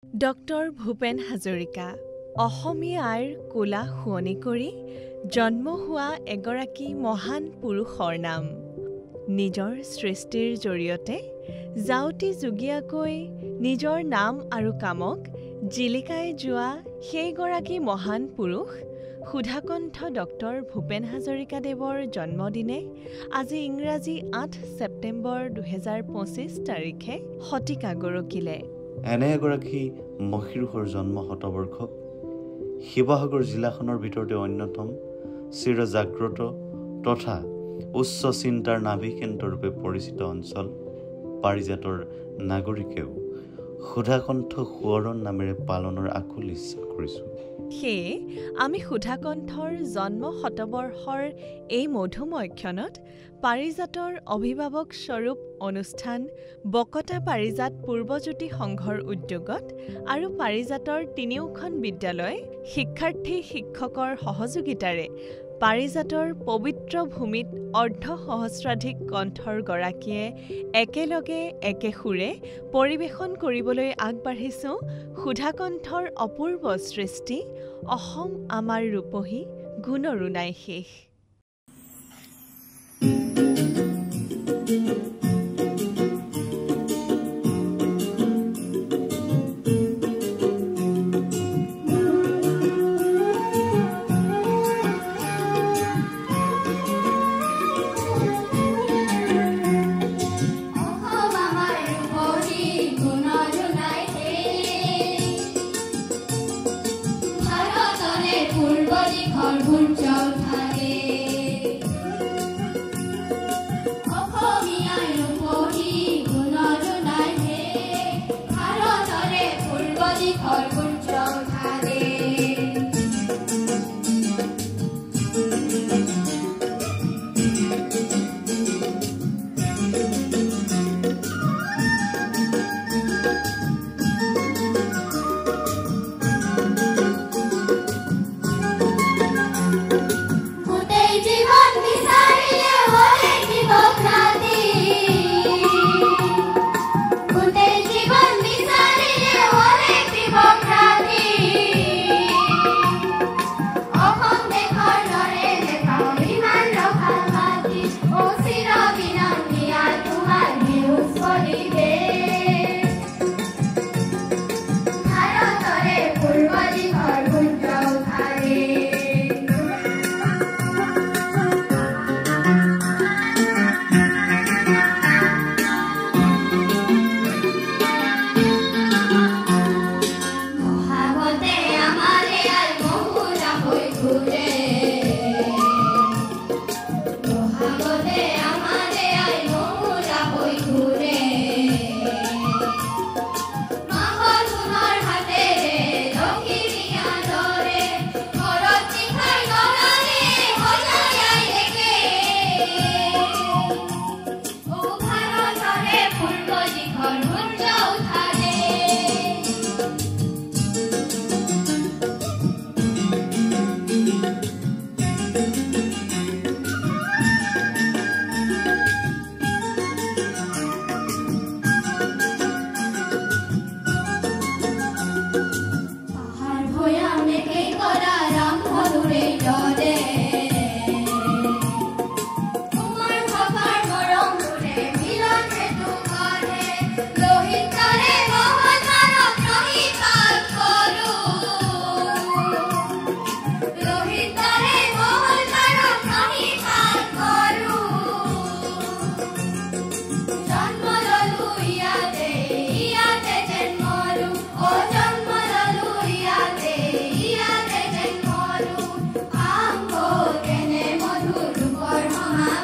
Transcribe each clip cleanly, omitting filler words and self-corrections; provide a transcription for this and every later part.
Doctor Bhupen Hazarika অসমীয়া আইৰ কোলা শুৱনি কৰি জন্ম হোৱা এগৰাকী মহান পুৰুষৰ নাম। নিজৰ সৃষ্টিৰ জৰিয়তে যাউতি যুগীয়াকৈ নিজৰ নাম আৰু কামক জিলিকাই যোৱা সেইগৰাকী মহান পুৰুষ সুধাকণ্ঠ ডক্টৰ ভূপেন হাজৰিকাদেৱৰ জন্মদিনে আজি ইংৰাজী ৮ ছেপ্টেম্বৰ ২০২৫ তাৰিখে শতিকা গৰকিলে। এনে এগৰাকী মহিষৰ জন্ম শতবৰ্ষক শিৱসাগৰ জিলাখনৰ ভিতৰতে অন্যতম চিৰজাগ্ৰত তথা উচ্চ চিন্তাৰ নাভিকেন্দ্ৰৰূপে পৰিচিত অঞ্চল পাৰিজাতৰ নাগৰিকেও সুধাকণ্ঠ সোঁৱৰণ নামেৰে পালনৰ আকুল ইচ্ছা কৰিছোঁ। সেয়ে আমি সুধাকণ্ঠৰ জন্ম শতবৰ্ষৰ এই মধুময় ক্ষণত পাৰিজাতৰ অভিভাৱক স্বৰূপ অনুষ্ঠান বকতা পাৰিজাত পূৰ্বজ্যোতি সংঘৰ উদ্যোগত আৰু পাৰিজাতৰ তিনিওখন বিদ্যালয় শিক্ষাৰ্থী শিক্ষকৰ সহযোগিতাৰে পাৰিজাতৰ পবিত্ৰ ভূমিত অৰ্ধসহস্ৰাধিক কণ্ঠৰ গৰাকীয়ে একেলগে একে সুৰে পৰিৱেশন কৰিবলৈ আগবাঢ়িছোঁ সুধাকণ্ঠৰ অপূৰ্ব সৃষ্টি অসম আমাৰ ৰূপহী গুণৰো নাই শেষ।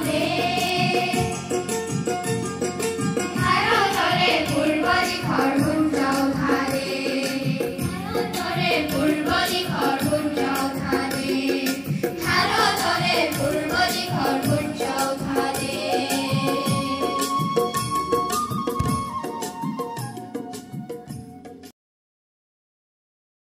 Hey